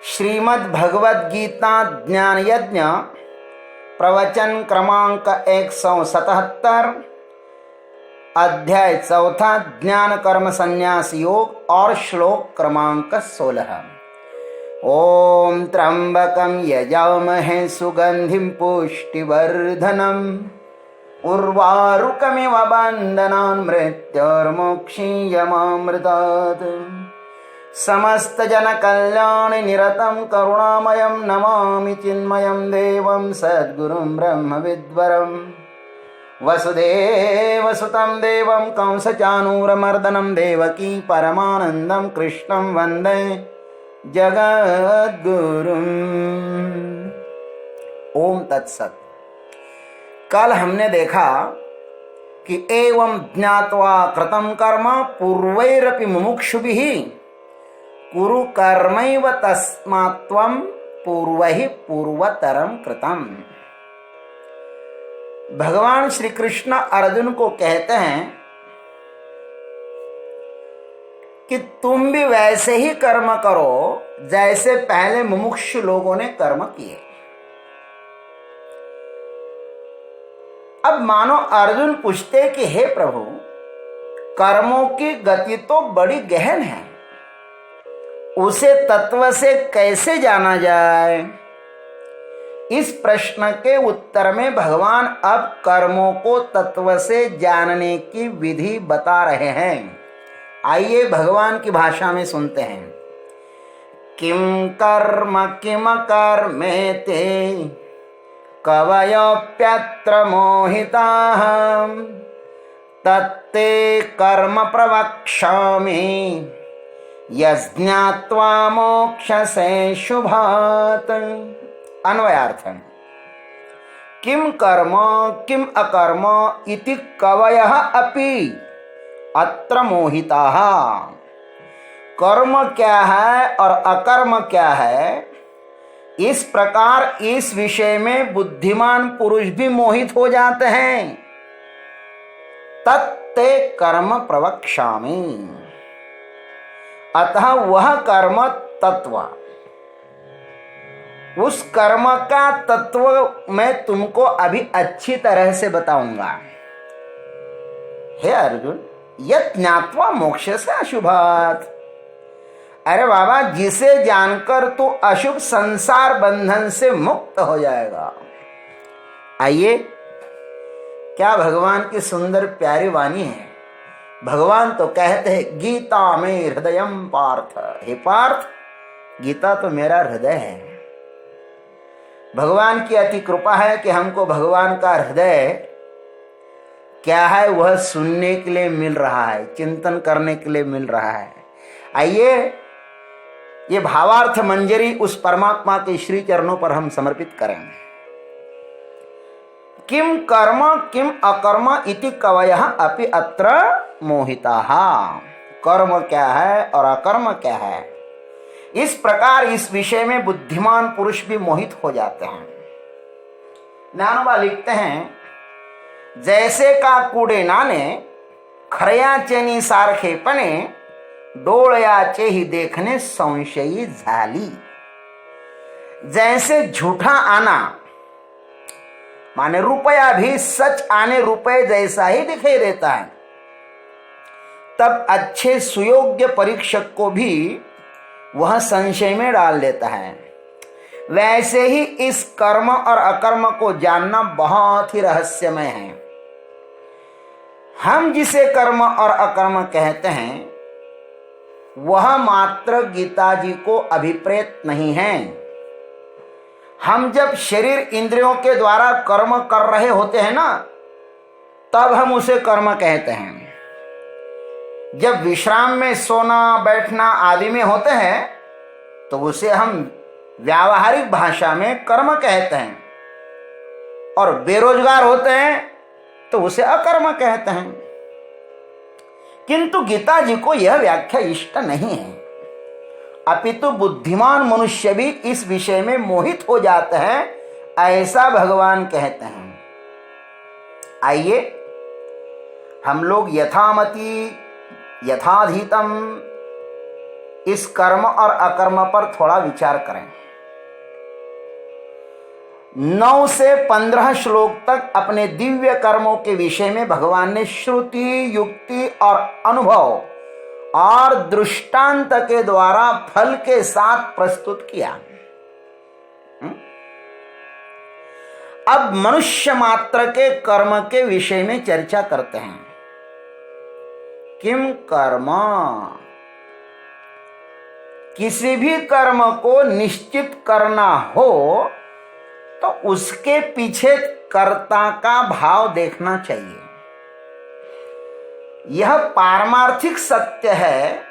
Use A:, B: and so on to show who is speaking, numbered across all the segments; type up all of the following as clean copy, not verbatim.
A: श्रीमद् भगवद गीता ज्ञान यज्ञ प्रवचन क्रमांक 177, अध्याय 4, ज्ञान कर्म संन्यास योग और श्लोक क्रमांक 16। ओम त्र्यंबकं यजामहे सुगंधिं पुष्टिवर्धनम् उर्वारुकमिव बन्धनान् मृत्योर्मुक्षीयमामृतात्। समस्त जन कल्याण निरतं करुणामयं नमामि चिन्मयं देवं सद्गुरुं ब्रह्म विद्वरं वसुदेवसुतं देवं कंसचाणूरमर्दनं देवकी परमानन्दं कृष्णं वन्दे जगद्गुरुम्। ओम तत्सत। कल हमने देखा कि एवं ज्ञात्वा कृतं कर्म पूर्वैरपि मुमुक्षुभिः कुरु कर्मैव तस्मात्त्वं पूर्वैः पूर्वतरं कृतम्। भगवान श्री कृष्ण अर्जुन को कहते हैं कि तुम भी वैसे ही कर्म करो जैसे पहले मुमुक्षु लोगों ने कर्म किए। अब मानो अर्जुन पूछते कि हे प्रभु, कर्मों की गति तो बड़ी गहन है, उसे तत्व से कैसे जाना जाए? इस प्रश्न के उत्तर में भगवान अब कर्मों को तत्व से जानने की विधि बता रहे हैं। आइए भगवान की भाषा में सुनते हैं। किम कर्म किम कर्मेते कवयोप्यत्र मोहिताः तत्ते कर्म प्रवक्ष्यामि यज्ञात्वा मोक्षसे शुभात्। अन्वयार्थ। किम कर्म किम अकर्म इति कवयः अपि अत्र मोहिताः। कर्म क्या है और अकर्म क्या है, इस प्रकार इस विषय में बुद्धिमान पुरुष भी मोहित हो जाते हैं। तत्ते कर्म प्रवक्ष्यामि, अतः वह कर्म तत्व, उस कर्म का तत्व मैं तुमको अभी अच्छी तरह से बताऊंगा। हे अर्जुन, यत् ज्ञात्वा मोक्ष से अशुभात्। अरे बाबा, जिसे जानकर तू अशुभ संसार बंधन से मुक्त हो जाएगा। आइए, क्या भगवान की सुंदर प्यारी वाणी है। भगवान तो कहते हैं गीता में हृदयम पार्थ। हे पार्थ, गीता तो मेरा हृदय है। भगवान की अति कृपा है कि हमको भगवान का हृदय क्या है वह सुनने के लिए मिल रहा है, चिंतन करने के लिए मिल रहा है। आइए, ये भावार्थ मंजरी उस परमात्मा के श्री चरणों पर हम समर्पित करें। किम कर्म किम अकर्म इति कवयः अपि अत्र मोहिताः। कर्म क्या है और अकर्म क्या है, इस प्रकार इस विषय में बुद्धिमान पुरुष भी मोहित हो जाते हैं। नानबा लिखते हैं, जैसे का कूड़े नाने खरयाचे नी सारखेपणे डोळयाचे ही देखने संशयी झाली। जैसे झूठा आना माने रुपया भी सच आने रुपए जैसा ही दिखाई देता है, तब अच्छे सुयोग्य परीक्षक को भी वह संशय में डाल देता है। वैसे ही इस कर्म और अकर्म को जानना बहुत ही रहस्यमय है। हम जिसे कर्म और अकर्म कहते हैं वह मात्र गीता जी को अभिप्रेत नहीं है। हम जब शरीर इंद्रियों के द्वारा कर्म कर रहे होते हैं ना, तब हम उसे कर्म कहते हैं। जब विश्राम में सोना बैठना आदि में होते हैं तो उसे हम व्यावहारिक भाषा में कर्म कहते हैं, और बेरोजगार होते हैं तो उसे अकर्म कहते हैं। किंतु गीता जी को यह व्याख्या इष्ट नहीं है, अपितु बुद्धिमान मनुष्य भी इस विषय में मोहित हो जाते हैं, ऐसा भगवान कहते हैं। आइए, हम लोग यथामति यथाधीतम इस कर्म और अकर्म पर थोड़ा विचार करें। 9 से 15 श्लोक तक अपने दिव्य कर्मों के विषय में भगवान ने श्रुति, युक्ति और अनुभव और दृष्टांत के द्वारा फल के साथ प्रस्तुत किया। अब मनुष्य मात्र के कर्म के विषय में चर्चा करते हैं। किम कर्म, किसी भी कर्म को निश्चित करना हो तो उसके पीछे कर्ता का भाव देखना चाहिए। यह पारमार्थिक सत्य है,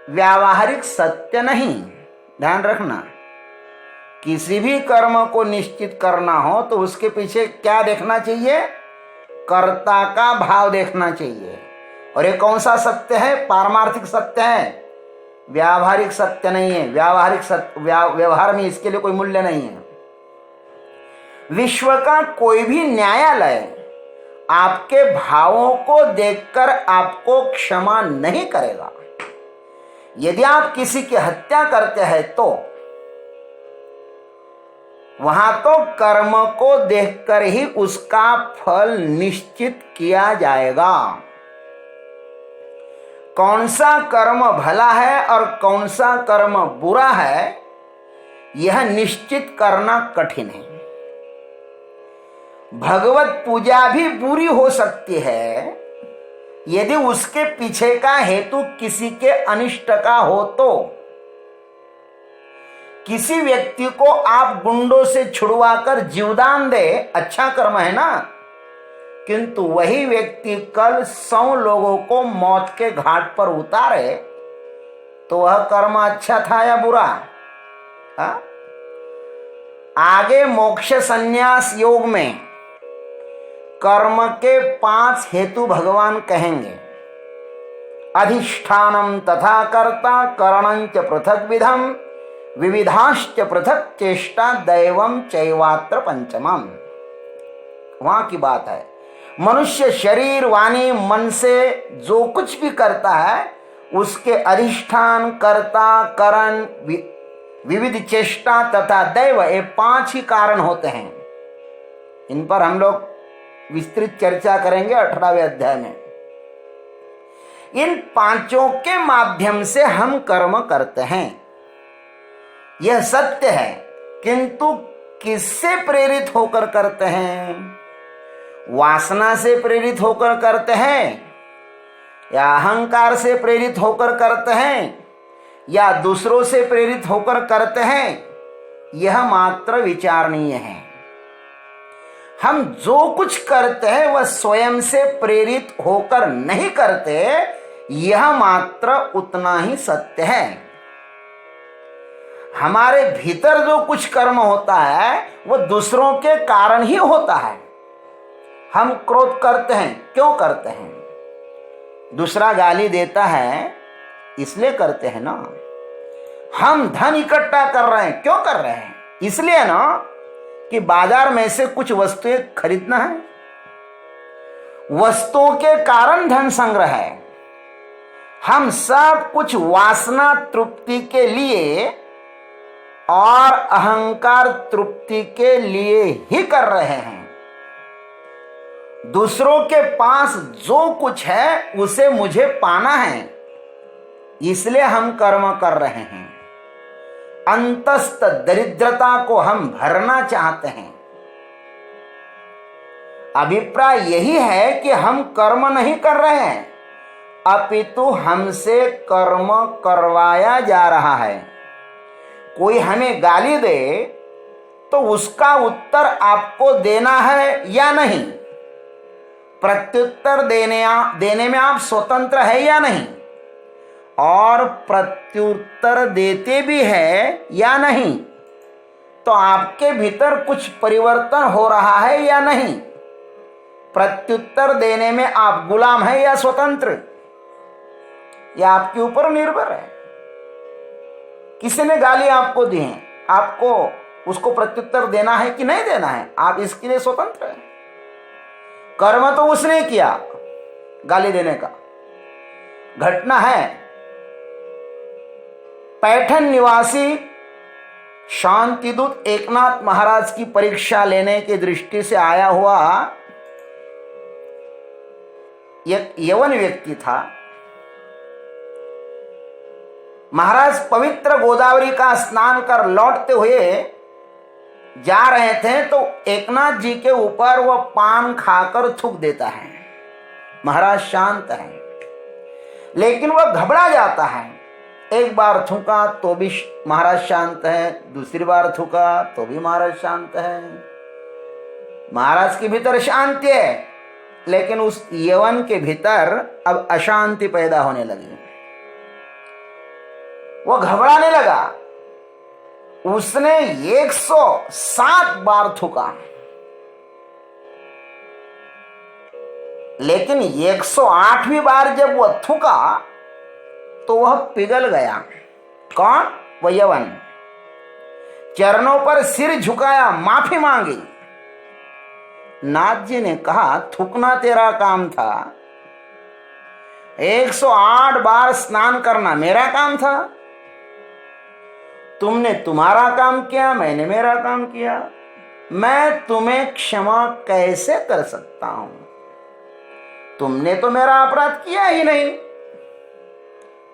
A: व्यावहारिक सत्य नहीं। ध्यान रखना, किसी भी कर्म को निश्चित करना हो तो उसके पीछे क्या देखना चाहिए? कर्ता का भाव देखना चाहिए। और ये कौन सा सत्य है? पारमार्थिक सत्य है, व्यावहारिक सत्य नहीं है। व्यावहारिक सत्य, व्यवहार में इसके लिए कोई मूल्य नहीं है। विश्व का कोई भी न्यायालय आपके भावों को देखकर आपको क्षमा नहीं करेगा। यदि आप किसी की हत्या करते हैं तो वहां तो कर्म को देखकर ही उसका फल निश्चित किया जाएगा। कौन सा कर्म भला है और कौन सा कर्म बुरा है, यह निश्चित करना कठिन है। भगवत पूजा भी बुरी हो सकती है यदि उसके पीछे का हेतु किसी के अनिष्ट का हो तो। किसी व्यक्ति को आप गुंडों से छुड़वाकर जीवदान दे, अच्छा कर्म है ना, किंतु वही व्यक्ति कल 100 लोगों को मौत के घाट पर उतारे तो वह कर्म अच्छा था या बुरा? आगे मोक्ष संन्यास योग में कर्म के 5 हेतु भगवान कहेंगे। अधिष्ठानम तथा कर्ता करणंच पृथक विधम विविधाश्च पृथक चेष्टा दैवम चैवात्र पंचमम। वहां की बात है। मनुष्य शरीर, वाणी, मन से जो कुछ भी करता है उसके अधिष्ठान, कर्ता, करण, विविध चेष्टा तथा दैव, ये 5 ही कारण होते हैं। इन पर हम लोग विस्तृत चर्चा करेंगे 18वें अध्याय में। इन 5 के माध्यम से हम कर्म करते हैं, यह सत्य है। किंतु किससे प्रेरित होकर करते हैं? वासना से प्रेरित होकर करते हैं या अहंकार से प्रेरित होकर करते हैं या दूसरों से प्रेरित होकर करते हैं, यह मात्र विचारणीय है। हम जो कुछ करते हैं वह स्वयं से प्रेरित होकर नहीं करते, यह मात्र उतना ही सत्य है। हमारे भीतर जो कुछ कर्म होता है वह दूसरों के कारण ही होता है। हम क्रोध करते हैं, क्यों करते हैं? दूसरा गाली देता है इसलिए करते हैं ना। हम धन इकट्ठा कर रहे हैं, क्यों कर रहे हैं? इसलिए ना कि बाजार में से कुछ वस्तुएं खरीदना है। वस्तुओं के कारण धन संग्रह है। हम सब कुछ वासना तृप्ति के लिए और अहंकार तृप्ति के लिए ही कर रहे हैं। दूसरों के पास जो कुछ है उसे मुझे पाना है, इसलिए हम कर्म कर रहे हैं। अंतस्थ दरिद्रता को हम भरना चाहते हैं। अभिप्राय यही है कि हम कर्म नहीं कर रहे हैं, अपितु हमसे कर्म करवाया जा रहा है। कोई हमें गाली दे तो उसका उत्तर आपको देना है या नहीं? प्रत्युत्तर देने में आप स्वतंत्र है या नहीं? और प्रत्युत्तर देते भी है या नहीं? तो आपके भीतर कुछ परिवर्तन हो रहा है या नहीं? प्रत्युत्तर देने में आप गुलाम है या स्वतंत्र? यह आपके ऊपर निर्भर है। किसी ने गाली आपको दी है, आपको उसको प्रत्युत्तर देना है कि नहीं देना है, आप इसके लिए स्वतंत्र हैं। कर्म तो उसने किया, गाली देने का घटना है, पैठन निवासी शांतिदूत एकनाथ महाराज की परीक्षा लेने की दृष्टि से आया हुआ एक यवन व्यक्ति था। महाराज पवित्र गोदावरी का स्नान कर लौटते हुए जा रहे थे तो एकनाथ जी के ऊपर वह पान खाकर थूक देता है। महाराज शांत है, लेकिन वह घबरा जाता है। एक बार थूका तो भी महाराज शांत है, दूसरी बार थूका तो भी महाराज शांत है। महाराज के भीतर शांति है, लेकिन उस यवन के भीतर अब अशांति पैदा होने लगी। वो घबराने लगा। उसने 107 बार थूका, लेकिन 108वीं बार जब वह थूका तो वह पिघल गया। कौन? वह यवन। चरणों पर सिर झुकाया, माफी मांगी। नाथ जी ने कहा, थूकना तेरा काम था, 108 बार स्नान करना मेरा काम था। तुमने तुम्हारा काम किया, मैंने मेरा काम किया। मैं तुम्हें क्षमा कैसे कर सकता हूं? तुमने तो मेरा अपराध किया ही नहीं।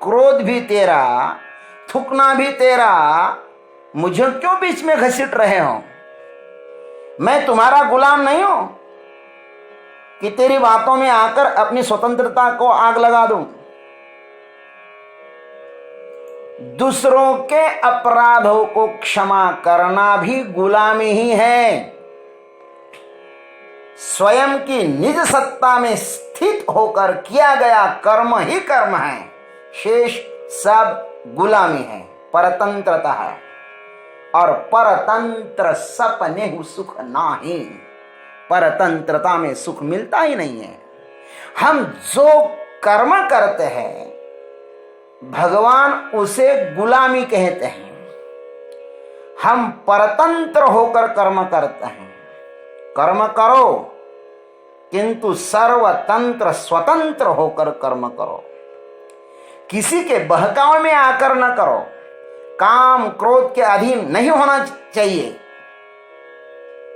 A: क्रोध भी तेरा, थूकना भी तेरा, मुझे क्यों बीच में घसीट रहे हो? मैं तुम्हारा गुलाम नहीं हूं कि तेरी बातों में आकर अपनी स्वतंत्रता को आग लगा दूं। दूसरों के अपराधों को क्षमा करना भी गुलामी ही है। स्वयं की निज सत्ता में स्थित होकर किया गया कर्म ही कर्म है, शेष सब गुलामी है, परतंत्रता है। और परतंत्र सपने हु सुख नाही, परतंत्रता में सुख मिलता ही नहीं है। हम जो कर्म करते हैं भगवान उसे गुलामी कहते हैं। हम परतंत्र होकर कर्म करते हैं। कर्म करो, किंतु सर्वतंत्र स्वतंत्र होकर कर्म करो। किसी के बहकावे में आकर न करो। काम क्रोध के अधीन नहीं होना चाहिए।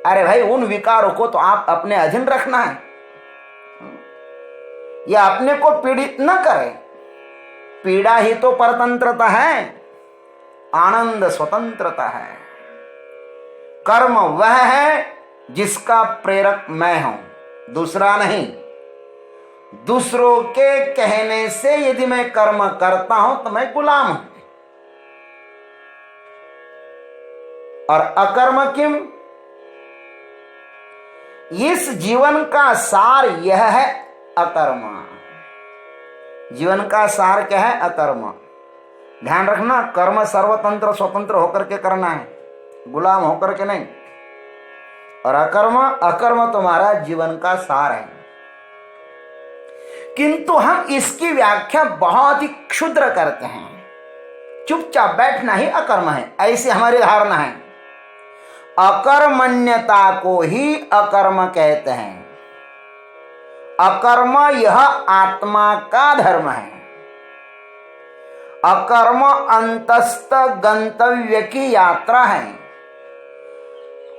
A: अरे भाई, उन विकारों को तो आप अपने अधीन रखना है, या अपने को पीड़ित न करे। पीड़ा ही तो परतंत्रता है, आनंद स्वतंत्रता है। कर्म वह है जिसका प्रेरक मैं हूं, दूसरा नहीं। दूसरों के कहने से यदि मैं कर्म करता हूं तो मैं गुलाम हूं। और अकर्म किम? इस जीवन का सार यह है अकर्म। जीवन का सार क्या है? अकर्म। ध्यान रखना, कर्म सर्वतंत्र स्वतंत्र होकर के करना है, गुलाम होकर के नहीं। और अकर्म तुम्हारा जीवन का सार है। किंतु हम इसकी व्याख्या बहुत ही क्षुद्र करते हैं। चुपचाप बैठना ही अकर्म है, ऐसी हमारी धारणा है। अकर्मण्यता को ही अकर्म कहते हैं। अकर्म यह आत्मा का धर्म है। अकर्म अंतस्थ गंतव्य की यात्रा है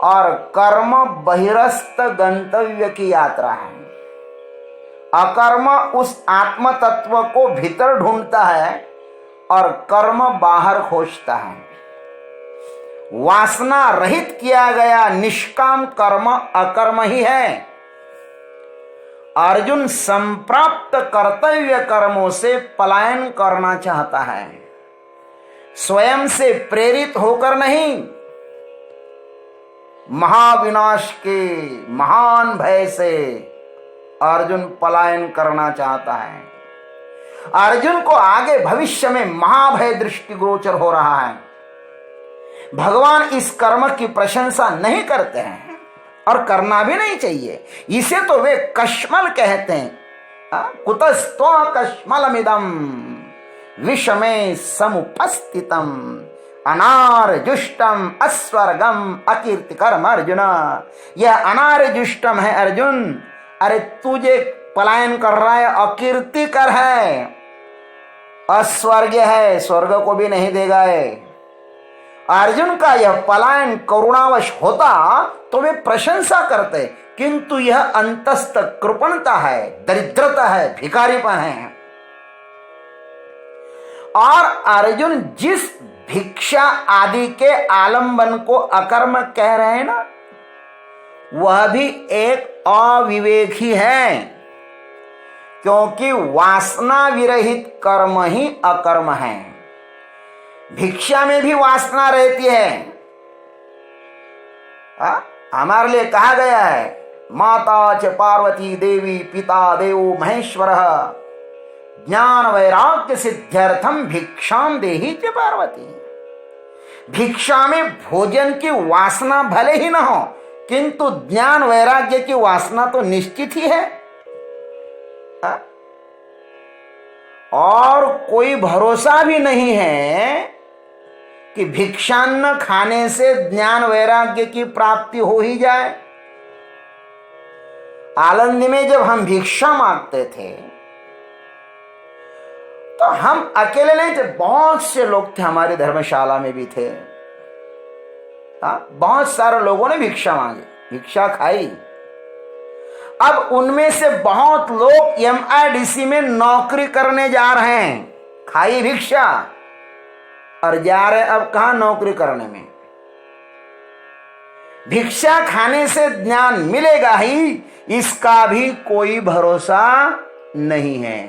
A: और कर्म बहिरस्थ गंतव्य की यात्रा है। अकर्म उस आत्म तत्व को भीतर ढूंढता है और कर्म बाहर खोजता है। वासना रहित किया गया निष्काम कर्म अकर्म ही है। अर्जुन संप्राप्त कर्तव्य कर्मों से पलायन करना चाहता है, स्वयं से प्रेरित होकर नहीं। महाविनाश के महान भय से अर्जुन पलायन करना चाहता है। अर्जुन को आगे भविष्य में महाभय दृष्टिगोचर हो रहा है। भगवान इस कर्म की प्रशंसा नहीं करते हैं और करना भी नहीं चाहिए। इसे तो वे कश्मल कहते हैं। कुतस्तो कश्मलमिदं विषमे समुपस्थितम अनार्जुष्टम अस्वर्गम अकीर्तिकर्म। अर्जुन, यह अनार्जुष्टम है अर्जुन। अरे तुझे पलायन कर रहा है, अकीर्तिकर है। अस्वर्ग है, स्वर्ग को भी नहीं देगा है। अर्जुन का यह पलायन करुणावश होता तो वे प्रशंसा करते, किंतु यह अंतस्थ कृपणता है, दरिद्रता है, भिखारीपन है। और अर्जुन जिस भिक्षा आदि के आलंबन को अकर्म कह रहे हैं ना, वह भी एक अविवेक ही है, क्योंकि वासना विरहित कर्म ही अकर्म है। भिक्षा में भी वासना रहती है। हमारे लिए कहा गया है, माता च पार्वती देवी पिता देवो महेश्वर ज्ञान वैराग्य सिद्ध्यर्थम भिक्षाम देहि च पार्वती। भिक्षा में भोजन की वासना भले ही न हो, किंतु ज्ञान वैराग्य की वासना तो निश्चित ही है। और कोई भरोसा भी नहीं है कि भिक्षान्न खाने से ज्ञान वैराग्य की प्राप्ति हो ही जाए। आनंद में जब हम भिक्षा मांगते थे तो हम अकेले नहीं थे, बहुत से लोग थे, हमारी धर्मशाला में भी थे। बहुत सारे लोगों ने भिक्षा मांगी, भिक्षा खाई। अब उनमें से बहुत लोग MIDC में नौकरी करने जा रहे हैं, खाई भिक्षा और जा रहे अब कहां नौकरी करने में। भिक्षा खाने से ज्ञान मिलेगा ही, इसका भी कोई भरोसा नहीं है।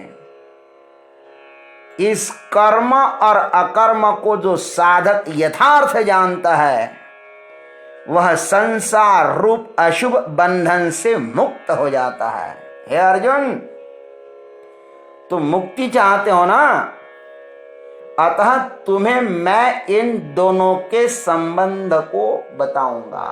A: इस कर्म और अकर्म को जो साधक यथार्थ जानता है, वह संसार रूप अशुभ बंधन से मुक्त हो जाता है। हे अर्जुन, तुम मुक्ति चाहते हो ना, अतः तुम्हें मैं इन दोनों के संबंध को बताऊंगा।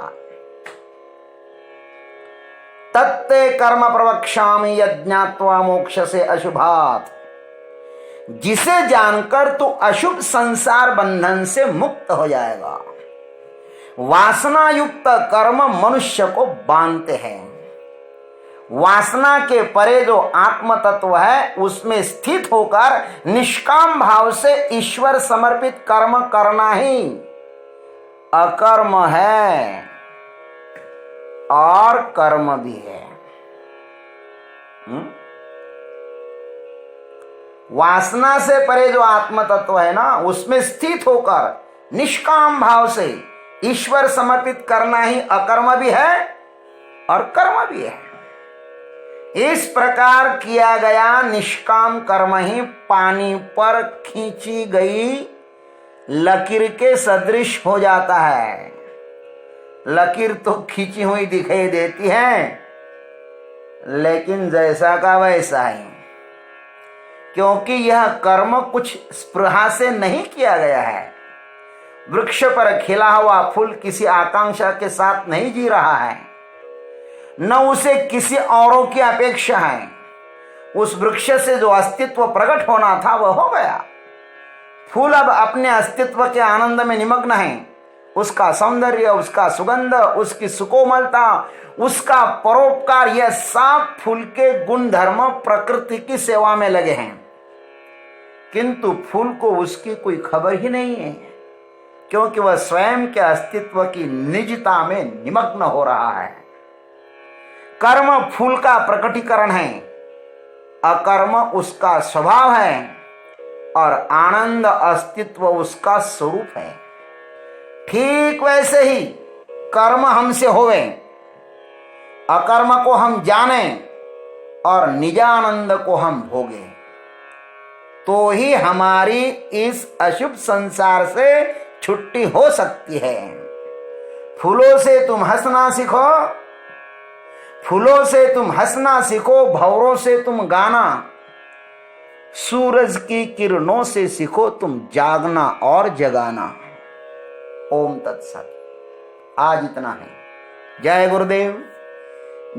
A: तत्ते कर्म प्रवक्ष्यामि यज्ञात्वा मोक्ष से अशुभात्। जिसे जानकर तू अशुभ संसार बंधन से मुक्त हो जाएगा। वासना युक्त कर्म मनुष्य को बांधते हैं। वासना के परे जो आत्म तत्व है, उसमें स्थित होकर निष्काम भाव से ईश्वर समर्पित कर्म करना ही अकर्म है और कर्म भी है। वासना से परे जो आत्म तत्व है ना, उसमें स्थित होकर निष्काम भाव से ईश्वर समर्पित करना ही अकर्म भी है और कर्म भी है। इस प्रकार किया गया निष्काम कर्म ही पानी पर खींची गई लकीर के सदृश हो जाता है। लकीर तो खींची हुई दिखाई देती है, लेकिन जैसा का वैसा ही, क्योंकि यह कर्म कुछ स्पृहा से नहीं किया गया है। वृक्ष पर खिला हुआ फूल किसी आकांक्षा के साथ नहीं जी रहा है, न उसे किसी औरों की अपेक्षा है। उस वृक्ष से जो अस्तित्व प्रकट होना था वह हो गया। फूल अब अपने अस्तित्व के आनंद में निमग्न है। उसका सौंदर्य, उसका सुगंध, उसकी सुकोमलता, उसका परोपकार, यह सब फूल के गुण धर्म प्रकृति की सेवा में लगे हैं। किंतु फूल को उसकी कोई खबर ही नहीं है, क्योंकि वह स्वयं के अस्तित्व की निजता में निमग्न हो रहा है। कर्म फूल का प्रकटीकरण है, अकर्म उसका स्वभाव है और आनंद अस्तित्व उसका स्वरूप है। ठीक वैसे ही कर्म हमसे होवे, अकर्म को हम जाने और निजानंद को हम भोगे, तो ही हमारी इस अशुभ संसार से छुट्टी हो सकती है। फूलों से तुम हंसना सीखो, फूलों से तुम हंसना सीखो, भंवरों से तुम गाना, सूरज की किरणों से सीखो तुम जागना और जगाना। ओम तत्सत। आज इतना है। जय गुरुदेव,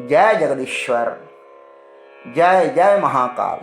A: जय जगदीश्वर, जय जय महाकाल।